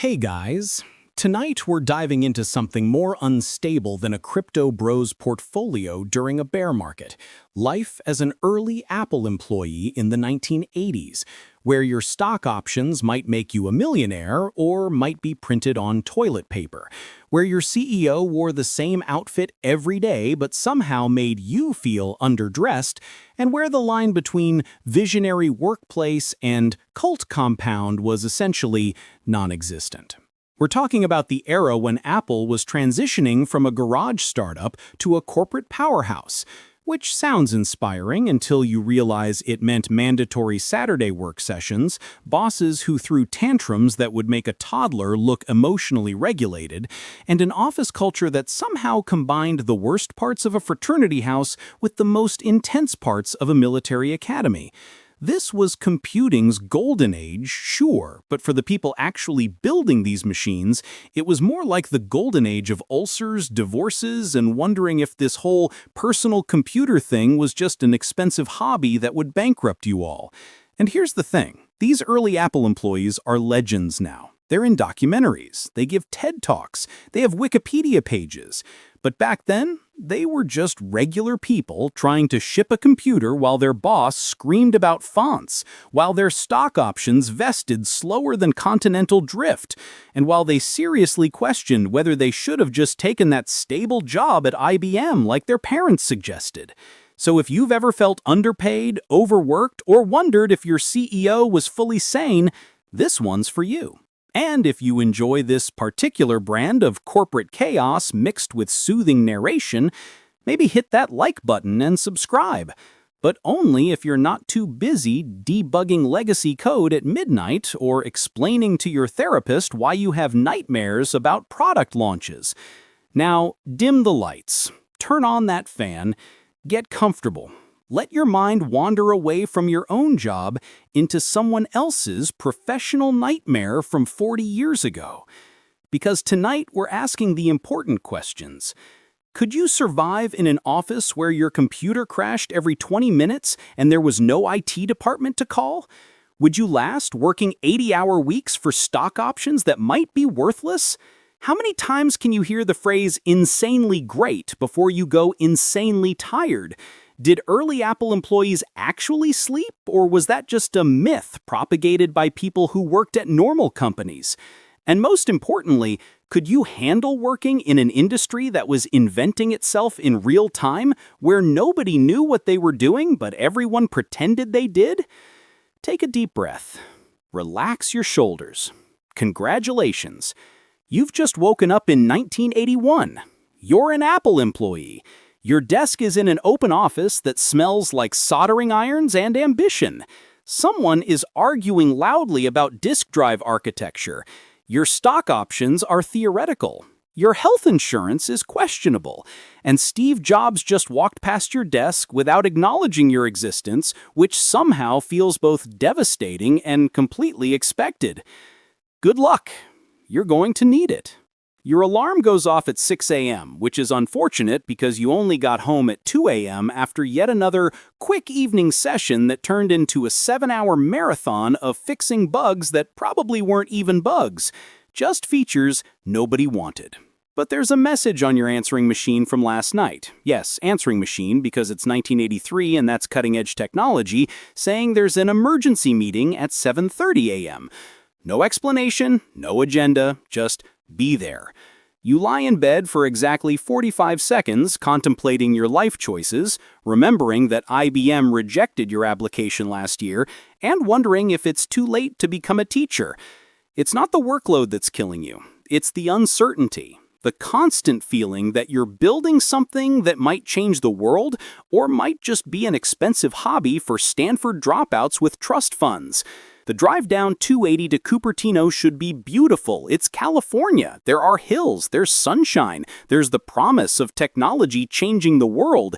Hey guys, tonight we're diving into something more unstable than a crypto bro's portfolio during a bear market. Life as an early Apple employee in the 1980s, where your stock options might make you a millionaire or might be printed on toilet paper, where your CEO wore the same outfit every day but somehow made you feel underdressed, and where the line between visionary workplace and cult compound was essentially non-existent. We're talking about the era when Apple was transitioning from a garage startup to a corporate powerhouse, which sounds inspiring until you realize it meant mandatory Saturday work sessions, bosses who threw tantrums that would make a toddler look emotionally regulated, and an office culture that somehow combined the worst parts of a fraternity house with the most intense parts of a military academy. This was computing's golden age, sure, but for the people actually building these machines, it was more like the golden age of ulcers, divorces, and wondering if this whole personal computer thing was just an expensive hobby that would bankrupt you all. And here's the thing, these early Apple employees are legends now. They're in documentaries, they give TED Talks, they have Wikipedia pages. But back then, they were just regular people trying to ship a computer while their boss screamed about fonts, while their stock options vested slower than continental drift, and while they seriously questioned whether they should have just taken that stable job at IBM like their parents suggested. So if you've ever felt underpaid, overworked, or wondered if your CEO was fully sane, this one's for you. And if you enjoy this particular brand of corporate chaos mixed with soothing narration, maybe hit that like button and subscribe. But only if you're not too busy debugging legacy code at midnight or explaining to your therapist why you have nightmares about product launches. Now, dim the lights, turn on that fan, get comfortable. Let your mind wander away from your own job into someone else's professional nightmare from 40 years ago. Because tonight we're asking the important questions. Could you survive in an office where your computer crashed every 20 minutes and there was no IT department to call? Would you last working 80-hour weeks for stock options that might be worthless? How many times can you hear the phrase insanely great before you go insanely tired? Did early Apple employees actually sleep, or was that just a myth propagated by people who worked at normal companies? And most importantly, could you handle working in an industry that was inventing itself in real time, where nobody knew what they were doing but everyone pretended they did? Take a deep breath. Relax your shoulders. Congratulations. You've just woken up in 1981. You're an Apple employee. Your desk is in an open office that smells like soldering irons and ambition. Someone is arguing loudly about disk drive architecture. Your stock options are theoretical. Your health insurance is questionable. And Steve Jobs just walked past your desk without acknowledging your existence, which somehow feels both devastating and completely expected. Good luck. You're going to need it. Your alarm goes off at 6 a.m., which is unfortunate because you only got home at 2 a.m. after yet another quick evening session that turned into a 7-hour marathon of fixing bugs that probably weren't even bugs, just features nobody wanted. But there's a message on your answering machine from last night. Yes, answering machine because it's 1983 and that's cutting-edge technology, saying there's an emergency meeting at 7:30 a.m. No explanation, no agenda, just be there. You lie in bed for exactly 45 seconds contemplating your life choices, remembering that IBM rejected your application last year, and wondering if it's too late to become a teacher. It's not the workload that's killing you. It's the uncertainty, the constant feeling that you're building something that might change the world or might just be an expensive hobby for Stanford dropouts with trust funds. The drive down 280 to Cupertino should be beautiful. It's California. There are hills, there's sunshine, there's the promise of technology changing the world.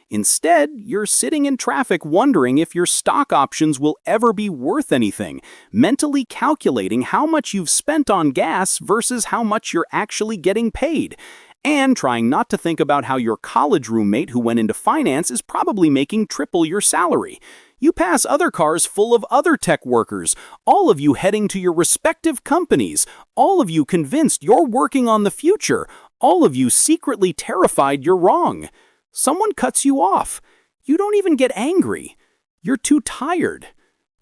Instead, you're sitting in traffic wondering if your stock options will ever be worth anything, mentally calculating how much you've spent on gas versus how much you're actually getting paid, and trying not to think about how your college roommate who went into finance is probably making triple your salary. You pass other cars full of other tech workers, all of you heading to your respective companies, all of you convinced you're working on the future, all of you secretly terrified you're wrong. Someone cuts you off. You don't even get angry. You're too tired.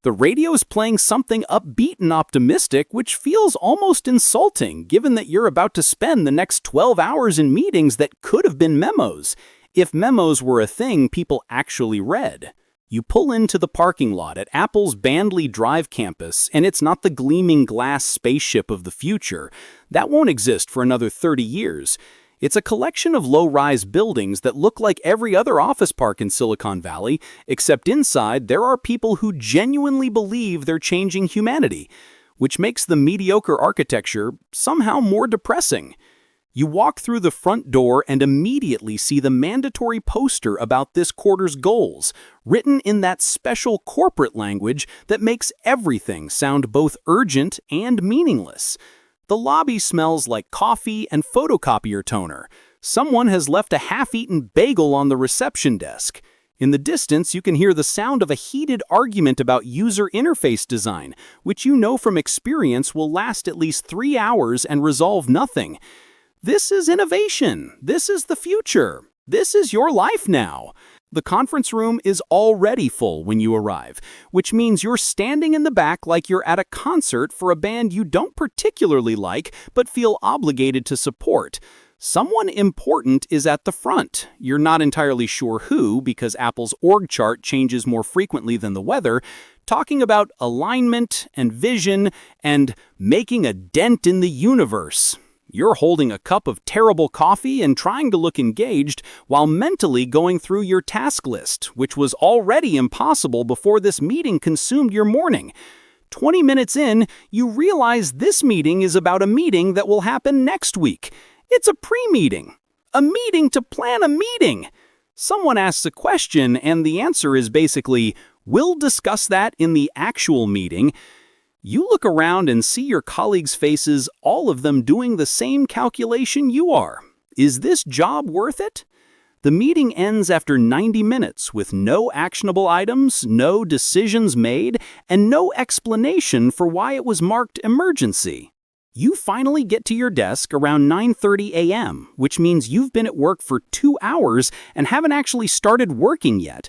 The radio is playing something upbeat and optimistic, which feels almost insulting, given that you're about to spend the next 12 hours in meetings that could have been memos, if memos were a thing people actually read. You pull into the parking lot at Apple's Bandley Drive campus, and it's not the gleaming glass spaceship of the future. That won't exist for another 30 years. It's a collection of low-rise buildings that look like every other office park in Silicon Valley, except inside there are people who genuinely believe they're changing humanity, which makes the mediocre architecture somehow more depressing. You walk through the front door and immediately see the mandatory poster about this quarter's goals, written in that special corporate language that makes everything sound both urgent and meaningless. The lobby smells like coffee and photocopier toner. Someone has left a half-eaten bagel on the reception desk. In the distance, you can hear the sound of a heated argument about user interface design, which you know from experience will last at least 3 hours and resolve nothing. This is innovation. This is the future. This is your life now. The conference room is already full when you arrive, which means you're standing in the back like you're at a concert for a band you don't particularly like but feel obligated to support. Someone important is at the front. You're not entirely sure who, because Apple's org chart changes more frequently than the weather, talking about alignment and vision and making a dent in the universe. You're holding a cup of terrible coffee and trying to look engaged while mentally going through your task list, which was already impossible before this meeting consumed your morning. 20 minutes in, you realize this meeting is about a meeting that will happen next week. It's a pre-meeting. A meeting to plan a meeting. Someone asks a question and the answer is basically, "We'll discuss that in the actual meeting." You look around and see your colleagues' faces, all of them doing the same calculation you are. Is this job worth it? The meeting ends after 90 minutes with no actionable items, no decisions made, and no explanation for why it was marked emergency. You finally get to your desk around 9:30 a.m., which means you've been at work for 2 hours and haven't actually started working yet.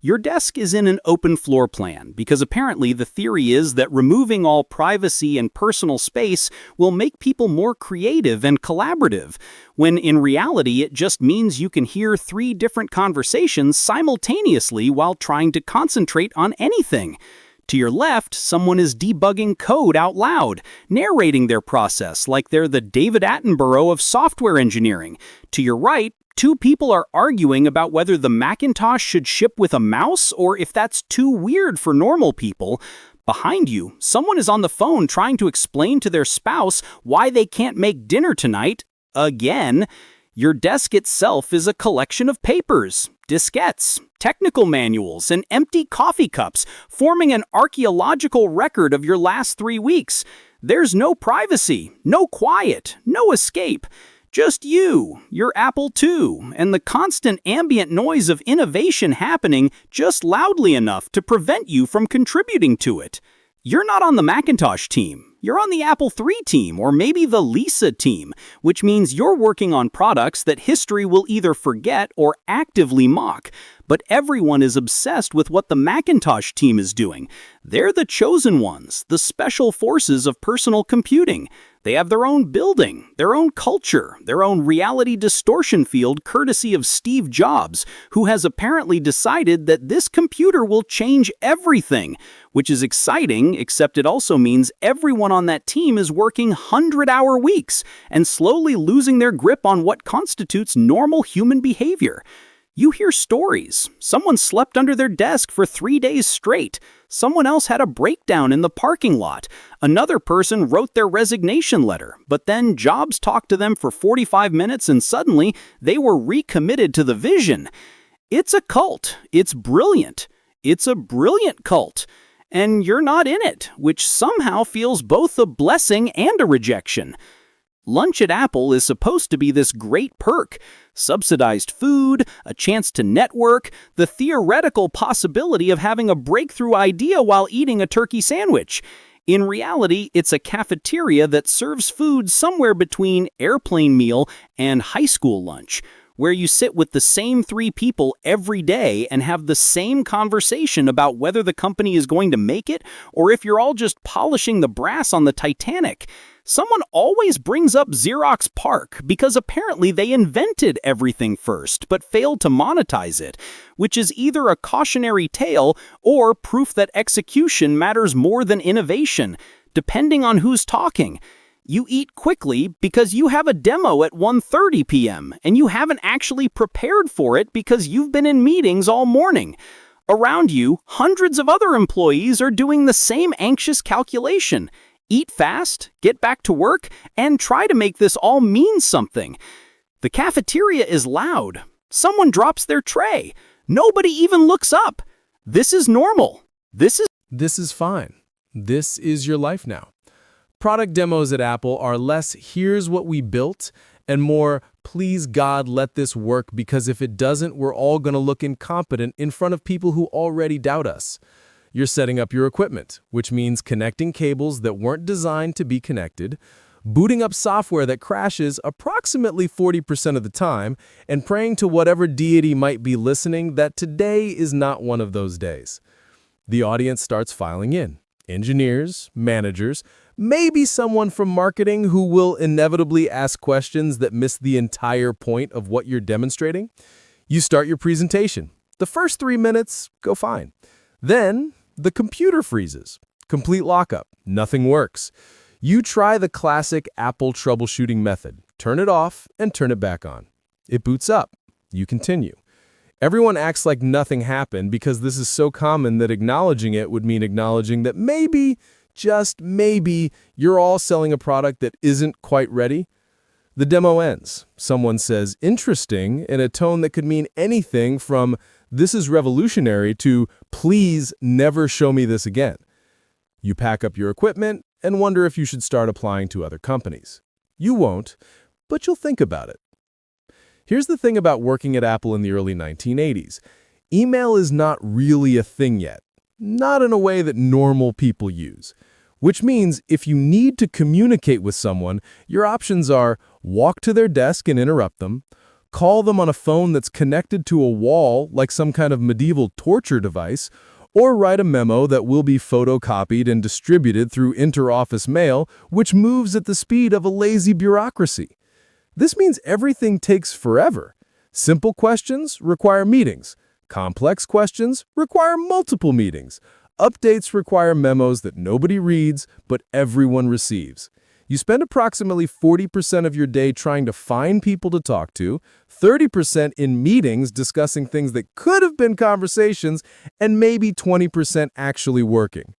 Your desk is in an open floor plan because apparently the theory is that removing all privacy and personal space will make people more creative and collaborative, when in reality it just means you can hear 3 different conversations simultaneously while trying to concentrate on anything. To your left, someone is debugging code out loud, narrating their process like they're the David Attenborough of software engineering. To your right, 2 people are arguing about whether the Macintosh should ship with a mouse or if that's too weird for normal people. Behind you, someone is on the phone trying to explain to their spouse why they can't make dinner tonight. Again. Your desk itself is a collection of papers, diskettes, technical manuals, and empty coffee cups, forming an archaeological record of your last 3 weeks. There's no privacy, no quiet, no escape. Just you, your Apple II, and the constant ambient noise of innovation happening just loudly enough to prevent you from contributing to it. You're not on the Macintosh team. You're on the Apple III team, or maybe the Lisa team, which means you're working on products that history will either forget or actively mock. But everyone is obsessed with what the Macintosh team is doing. They're the chosen ones, the special forces of personal computing. They have their own building, their own culture, their own reality distortion field courtesy of Steve Jobs, who has apparently decided that this computer will change everything, which is exciting, except it also means everyone on that team is working 100-hour weeks and slowly losing their grip on what constitutes normal human behavior. You hear stories. Someone slept under their desk for 3 days straight. Someone else had a breakdown in the parking lot. Another person wrote their resignation letter, but then Jobs talked to them for 45 minutes and suddenly they were recommitted to the vision. It's a cult. It's brilliant. It's a brilliant cult. And you're not in it, which somehow feels both a blessing and a rejection. Lunch at Apple is supposed to be this great perk: subsidized food, a chance to network, the theoretical possibility of having a breakthrough idea while eating a turkey sandwich. In reality, it's a cafeteria that serves food somewhere between airplane meal and high school lunch, where you sit with the same 3 people every day and have the same conversation about whether the company is going to make it or if you're all just polishing the brass on the Titanic. Someone always brings up Xerox PARC because apparently they invented everything first but failed to monetize it, which is either a cautionary tale or proof that execution matters more than innovation, depending on who's talking. You eat quickly because you have a demo at 1:30 p.m. and you haven't actually prepared for it because you've been in meetings all morning. Around you, hundreds of other employees are doing the same anxious calculation. Eat fast, get back to work, and try to make this all mean something. The cafeteria is loud. Someone drops their tray. Nobody even looks up. This is normal. This is fine. This is your life now. Product demos at Apple are less "here's what we built" and more "please God let this work, because if it doesn't, we're all going to look incompetent in front of people who already doubt us." You're setting up your equipment, which means connecting cables that weren't designed to be connected, booting up software that crashes approximately 40% of the time, and praying to whatever deity might be listening that today is not one of those days. The audience starts filing in. Engineers, managers, maybe someone from marketing who will inevitably ask questions that miss the entire point of what you're demonstrating. You start your presentation. The first 3 minutes go fine. Then the computer freezes. Complete lockup. Nothing works. You try the classic Apple troubleshooting method. Turn it off and turn it back on. It boots up. You continue. Everyone acts like nothing happened because this is so common that acknowledging it would mean acknowledging that maybe, just maybe, you're all selling a product that isn't quite ready. The demo ends. Someone says "interesting" in a tone that could mean anything from "this is revolutionary" to "please never show me this again." You pack up your equipment and wonder if you should start applying to other companies. You won't, but you'll think about it. Here's the thing about working at Apple in the early 1980s. Email is not really a thing yet, not in a way that normal people use. Which means if you need to communicate with someone, your options are walk to their desk and interrupt them, call them on a phone that's connected to a wall like some kind of medieval torture device, or write a memo that will be photocopied and distributed through inter-office mail, which moves at the speed of a lazy bureaucracy. This means everything takes forever. Simple questions require meetings. Complex questions require multiple meetings. Updates require memos that nobody reads, but everyone receives. You spend approximately 40% of your day trying to find people to talk to, 30% in meetings discussing things that could have been conversations, and maybe 20% actually working.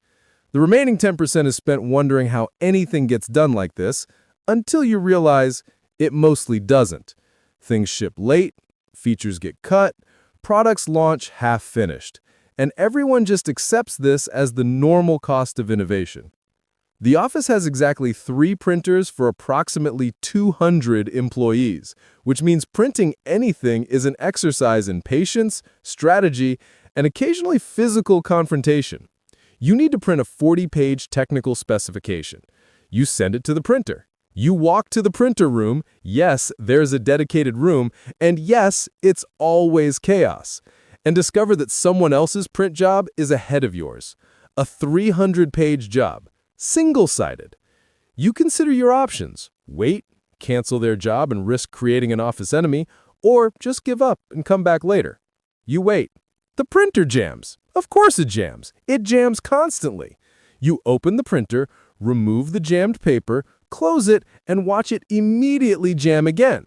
The remaining 10% is spent wondering how anything gets done like this, until you realize it mostly doesn't. Things ship late, features get cut, products launch half-finished, and everyone just accepts this as the normal cost of innovation. The office has exactly 3 printers for approximately 200 employees, which means printing anything is an exercise in patience, strategy, and occasionally physical confrontation. You need to print a 40-page technical specification. You send it to the printer. You walk to the printer room. Yes, there's a dedicated room, and yes, it's always chaos. And discover that someone else's print job is ahead of yours. A 300-page job. Single-sided. You consider your options. Wait, cancel their job and risk creating an office enemy, or just give up and come back later. You wait. The printer jams. Of course it jams. It jams constantly. You open the printer, remove the jammed paper, close it, and watch it immediately jam again.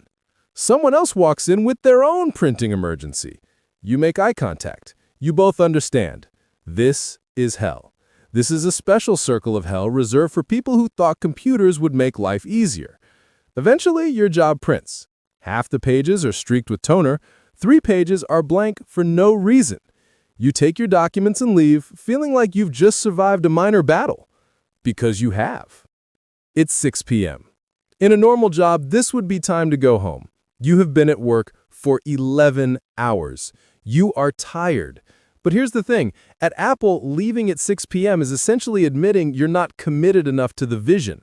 Someone else walks in with their own printing emergency. You make eye contact. You both understand. This is hell. This is a special circle of hell reserved for people who thought computers would make life easier. Eventually, your job prints. Half the pages are streaked with toner. 3 pages are blank for no reason. You take your documents and leave, feeling like you've just survived a minor battle. Because you have. It's 6 p.m. In a normal job, this would be time to go home. You have been at work for 11 hours. You are tired. But here's the thing. At Apple, leaving at 6 p.m. is essentially admitting you're not committed enough to the vision.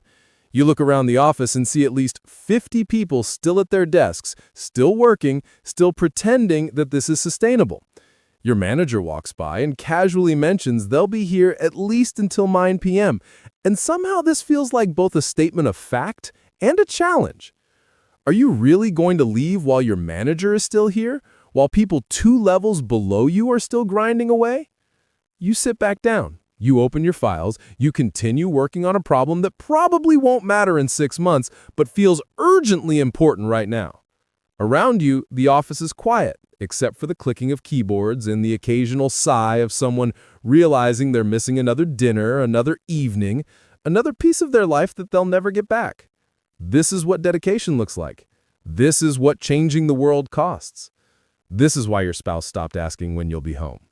You look around the office and see at least 50 people still at their desks, still working, still pretending that this is sustainable. Your manager walks by and casually mentions they'll be here at least until 9 p.m. And somehow this feels like both a statement of fact and a challenge. Are you really going to leave while your manager is still here? While people 2 levels below you are still grinding away? You sit back down. You open your files. You continue working on a problem that probably won't matter in 6 months, but feels urgently important right now. Around you, the office is quiet, except for the clicking of keyboards and the occasional sigh of someone realizing they're missing another dinner, another evening, another piece of their life that they'll never get back. This is what dedication looks like. This is what changing the world costs. This is why your spouse stopped asking when you'll be home.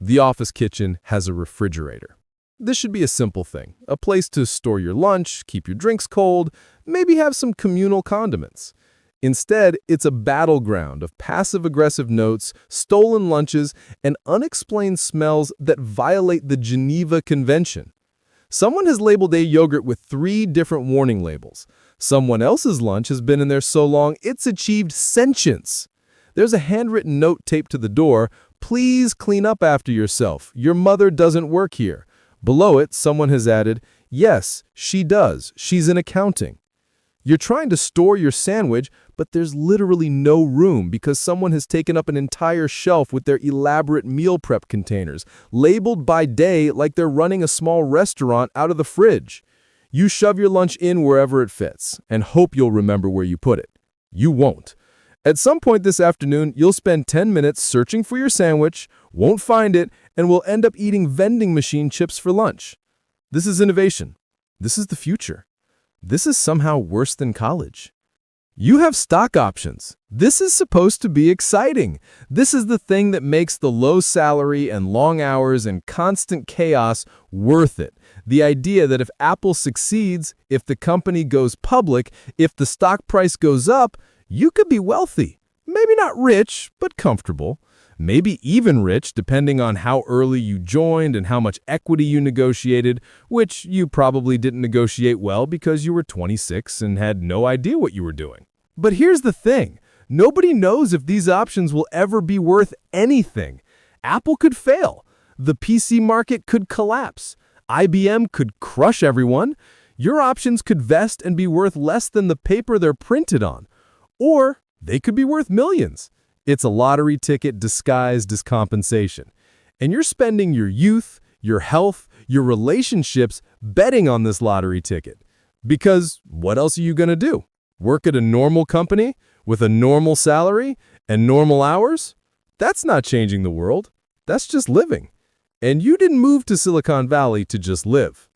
The office kitchen has a refrigerator. This should be a simple thing, a place to store your lunch, keep your drinks cold, maybe have some communal condiments. Instead, it's a battleground of passive-aggressive notes, stolen lunches, and unexplained smells that violate the Geneva Convention. Someone has labeled a yogurt with 3 different warning labels. Someone else's lunch has been in there so long it's achieved sentience. There's a handwritten note taped to the door, "Please clean up after yourself. Your mother doesn't work here." Below it, someone has added, "Yes, she does. She's in accounting." You're trying to store your sandwich, but there's literally no room because someone has taken up an entire shelf with their elaborate meal prep containers, labeled by day like they're running a small restaurant out of the fridge. You shove your lunch in wherever it fits and hope you'll remember where you put it. You won't. At some point this afternoon, you'll spend 10 minutes searching for your sandwich, won't find it, and will end up eating vending machine chips for lunch. This is innovation. This is the future. This is somehow worse than college. You have stock options. This is supposed to be exciting. This is the thing that makes the low salary and long hours and constant chaos worth it. The idea that if Apple succeeds, if the company goes public, if the stock price goes up, you could be wealthy. Maybe not rich, but comfortable. Maybe even rich, depending on how early you joined and how much equity you negotiated, which you probably didn't negotiate well because you were 26 and had no idea what you were doing. But here's the thing. Nobody knows if these options will ever be worth anything. Apple could fail. The PC market could collapse. IBM could crush everyone. Your options could vest and be worth less than the paper they're printed on. Or they could be worth millions. It's a lottery ticket disguised as compensation. And you're spending your youth, your health, your relationships betting on this lottery ticket. Because what else are you going to do? Work at a normal company with a normal salary and normal hours? That's not changing the world. That's just living. And you didn't move to Silicon Valley to just live.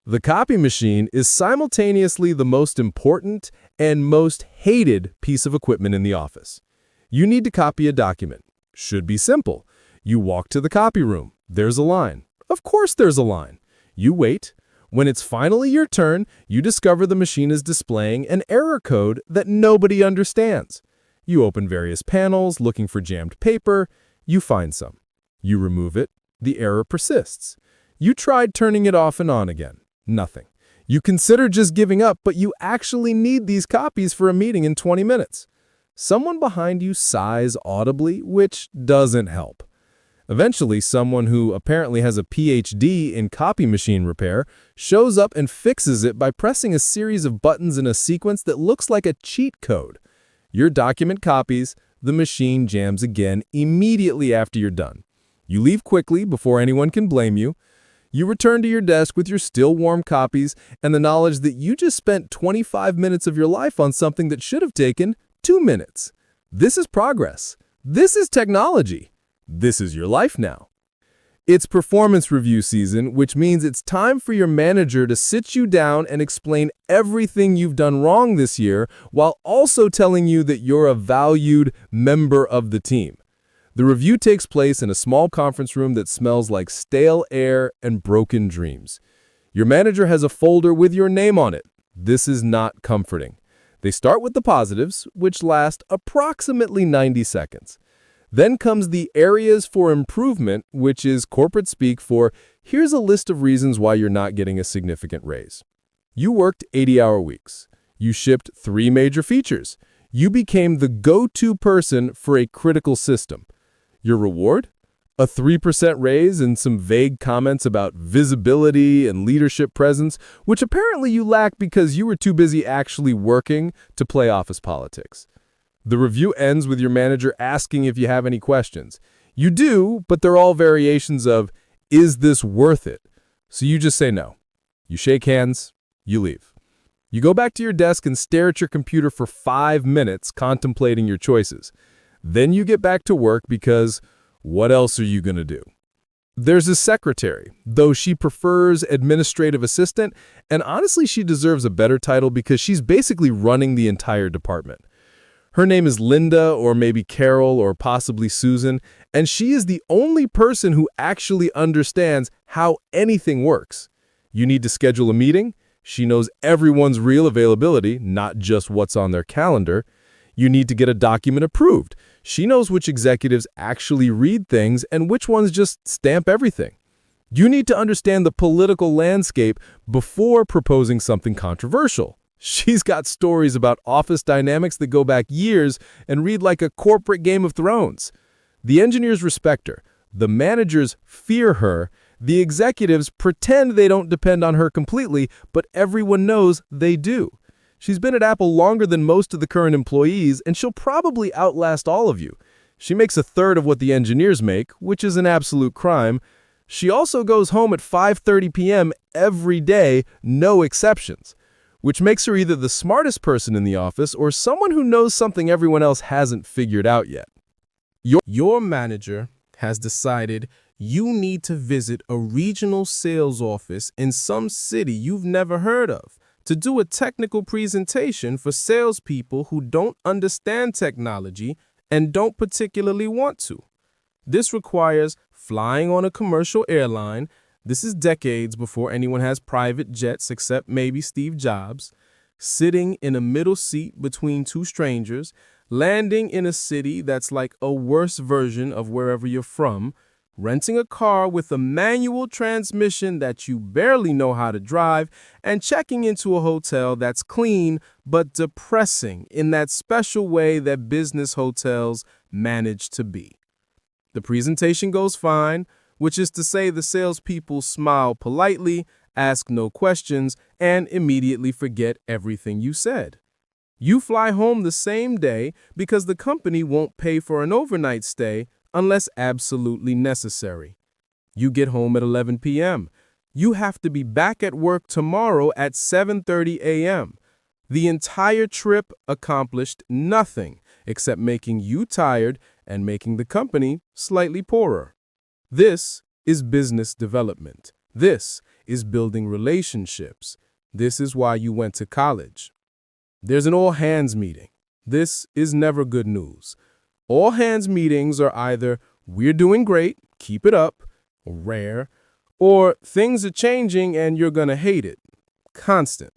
The copy machine is simultaneously the most important and most hated piece of equipment in the office. You need to copy a document. Should be simple. You walk to the copy room. There's a line. Of course there's a line. You wait. When it's finally your turn, you discover the machine is displaying an error code that nobody understands. You open various panels looking for jammed paper. You find some. You remove it. The error persists. You tried turning it off and on again. Nothing. You consider just giving up, but you actually need these copies for a meeting in 20 minutes. Someone behind you sighs audibly, which doesn't help. Eventually, someone who apparently has a PhD in copy machine repair shows up and fixes it by pressing a series of buttons in a sequence that looks like a cheat code. Your document copies, the machine jams again immediately after you're done. You leave quickly before anyone can blame you. You return to your desk with your still warm copies and the knowledge that you just spent 25 minutes of your life on something that should have taken 2 minutes. This is progress. This is technology. This is your life now. It's performance review season, which means it's time for your manager to sit you down and explain everything you've done wrong this year while also telling you that you're a valued member of the team. The review takes place in a small conference room that smells like stale air and broken dreams. Your manager has a folder with your name on it. This is not comforting. They start with the positives, which last approximately 90 seconds. Then comes the areas for improvement, which is corporate speak for, here's a list of reasons why you're not getting a significant raise. You worked 80-hour weeks. You shipped 3 major features. You became the go-to person for a critical system. Your reward? A 3% raise and some vague comments about visibility and leadership presence, which apparently you lack because you were too busy actually working to play office politics. The review ends with your manager asking if you have any questions. You do, but they're all variations of, is this worth it? So you just say no. You shake hands, you leave. You go back to your desk and stare at your computer for 5 minutes contemplating your choices. Then you get back to work because what else are you going to do? There's a secretary, though she prefers administrative assistant, and honestly she deserves a better title because she's basically running the entire department. Her name is Linda, or maybe Carol, or possibly Susan, and she is the only person who actually understands how anything works. You need to schedule a meeting. She knows everyone's real availability, not just what's on their calendar. You need to get a document approved. She knows which executives actually read things and which ones just stamp everything. You need to understand the political landscape before proposing something controversial. She's got stories about office dynamics that go back years and read like a corporate Game of Thrones. The engineers respect her. The managers fear her. The executives pretend they don't depend on her completely, but everyone knows they do. She's been at Apple longer than most of the current employees, and she'll probably outlast all of you. She makes a third of what the engineers make, which is an absolute crime. She also goes home at 5:30 p.m. every day, no exceptions, which makes her either the smartest person in the office or someone who knows something everyone else hasn't figured out yet. Your manager has decided you need to visit a regional sales office in some city you've never heard of to do a technical presentation for salespeople who don't understand technology and don't particularly want to. This requires flying on a commercial airline. This is decades before anyone has private jets except maybe Steve Jobs. Sitting in a middle seat between 2 strangers, landing in a city that's like a worse version of wherever you're from, renting a car with a manual transmission that you barely know how to drive, and checking into a hotel that's clean but depressing in that special way that business hotels manage to be. The presentation goes fine, which is to say the salespeople smile politely, ask no questions, and immediately forget everything you said. You fly home the same day because the company won't pay for an overnight stay unless absolutely necessary. You get home at 11 p.m. You have to be back at work tomorrow at 7:30 a.m. The entire trip accomplished nothing except making you tired and making the company slightly poorer. This is business development. This is building relationships. This is why you went to college. There's an all-hands meeting. This is never good news. All-hands meetings are either, we're doing great, keep it up, rare, or things are changing and you're gonna hate it, constant.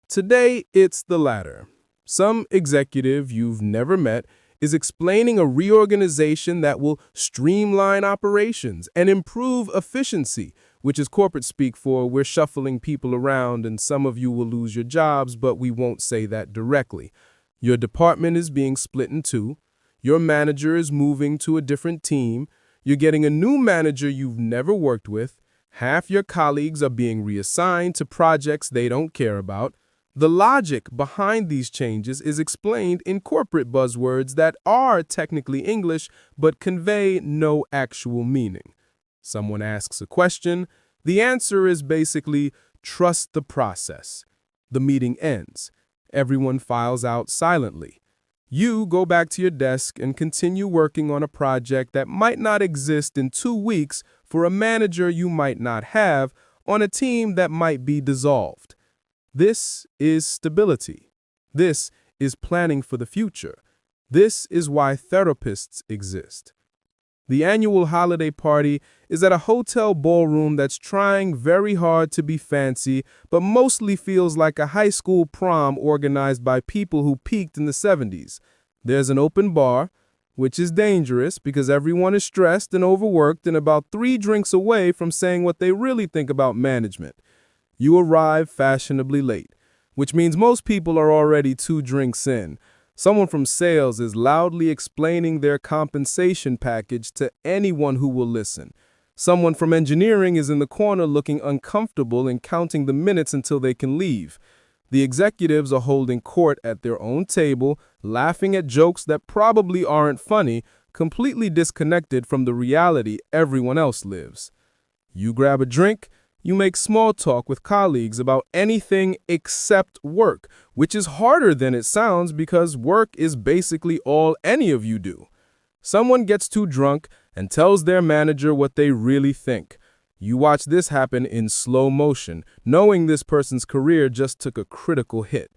Today, it's the latter. Some executive you've never met is explaining a reorganization that will streamline operations and improve efficiency, which is corporate speak for we're shuffling people around and some of you will lose your jobs, but we won't say that directly. Your department is being split in 2. Your manager is moving to a different team. You're getting a new manager you've never worked with. Half your colleagues are being reassigned to projects they don't care about. The logic behind these changes is explained in corporate buzzwords that are technically English but convey no actual meaning. Someone asks a question. The answer is basically, trust the process. The meeting ends. Everyone files out silently. You go back to your desk and continue working on a project that might not exist in 2 weeks for a manager you might not have on a team that might be dissolved. This is stability. This is planning for the future. This is why therapists exist. The annual holiday party is at a hotel ballroom that's trying very hard to be fancy, but mostly feels like a high school prom organized by people who peaked in the 70s. There's an open bar, which is dangerous because everyone is stressed and overworked and about 3 drinks away from saying what they really think about management. You arrive fashionably late, which means most people are already 2 drinks in. Someone from sales is loudly explaining their compensation package to anyone who will listen. Someone from engineering is in the corner looking uncomfortable and counting the minutes until they can leave. The executives are holding court at their own table, laughing at jokes that probably aren't funny, completely disconnected from the reality everyone else lives. You grab a drink. You make small talk with colleagues about anything except work, which is harder than it sounds because work is basically all any of you do. Someone gets too drunk and tells their manager what they really think. You watch this happen in slow motion, knowing this person's career just took a critical hit.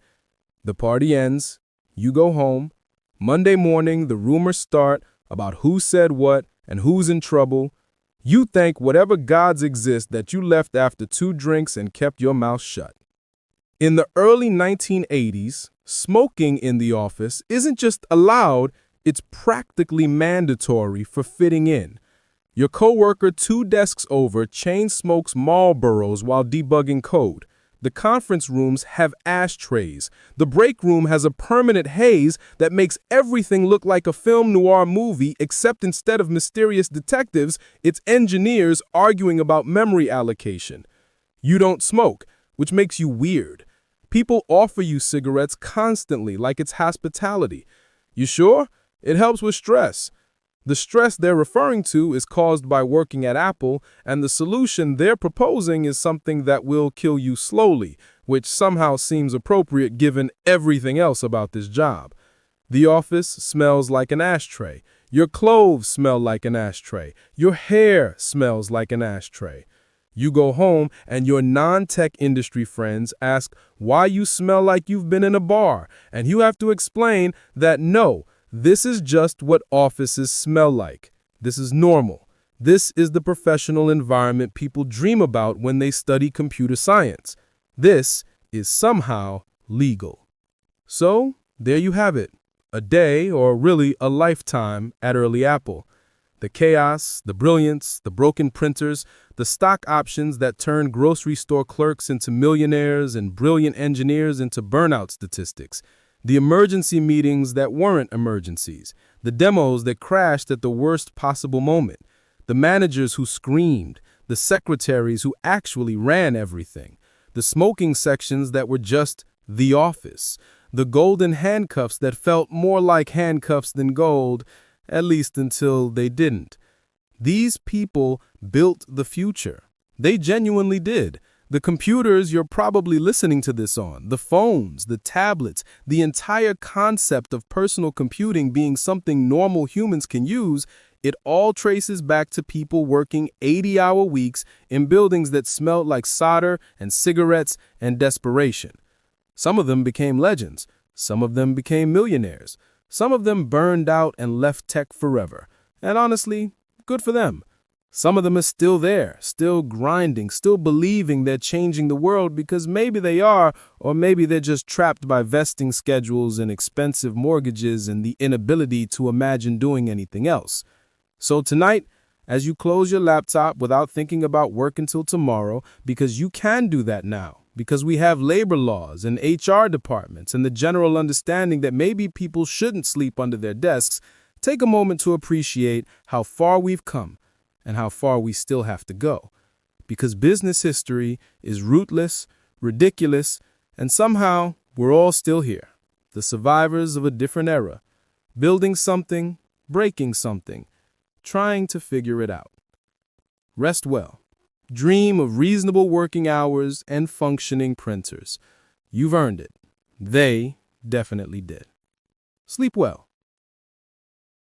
The party ends. You go home. Monday morning, the rumors start about who said what and who's in trouble. You thank whatever gods exist that you left after 2 drinks and kept your mouth shut. In the early 1980s, smoking in the office isn't just allowed, it's practically mandatory for fitting in. Your coworker 2 desks over chain smokes Marlboros while debugging code. The conference rooms have ashtrays. The break room has a permanent haze that makes everything look like a film noir movie, except instead of mysterious detectives, it's engineers arguing about memory allocation. You don't smoke, which makes you weird. People offer you cigarettes constantly, like it's hospitality. You sure? It helps with stress. The stress they're referring to is caused by working at Apple, and the solution they're proposing is something that will kill you slowly, which somehow seems appropriate given everything else about this job. The office smells like an ashtray. Your clothes smell like an ashtray. Your hair smells like an ashtray. You go home and your non-tech industry friends ask why you smell like you've been in a bar, and you have to explain that no, this is just what offices smell like. This is normal. This is the professional environment people dream about when they study computer science. This is somehow legal. So, there you have it. A day, or really a lifetime, at early Apple. The chaos, the brilliance, the broken printers, the stock options that turned grocery store clerks into millionaires and brilliant engineers into burnout statistics. The emergency meetings that weren't emergencies, the demos that crashed at the worst possible moment, the managers who screamed, the secretaries who actually ran everything, the smoking sections that were just the office, the golden handcuffs that felt more like handcuffs than gold, at least until they didn't. These people built the future. They genuinely did. The computers you're probably listening to this on, the phones, the tablets, the entire concept of personal computing being something normal humans can use, it all traces back to people working 80-hour weeks in buildings that smelled like solder and cigarettes and desperation. Some of them became legends. Some of them became millionaires. Some of them burned out and left tech forever. And honestly, good for them. Some of them are still there, still grinding, still believing they're changing the world because maybe they are, or maybe they're just trapped by vesting schedules and expensive mortgages and the inability to imagine doing anything else. So tonight, as you close your laptop without thinking about work until tomorrow, because you can do that now, because we have labor laws and HR departments and the general understanding that maybe people shouldn't sleep under their desks, take a moment to appreciate how far we've come and how far we still have to go. Because business history is rootless, ridiculous, and somehow we're all still here, the survivors of a different era, building something, breaking something, trying to figure it out. Rest well. Dream of reasonable working hours and functioning printers. You've earned it. They definitely did. Sleep well.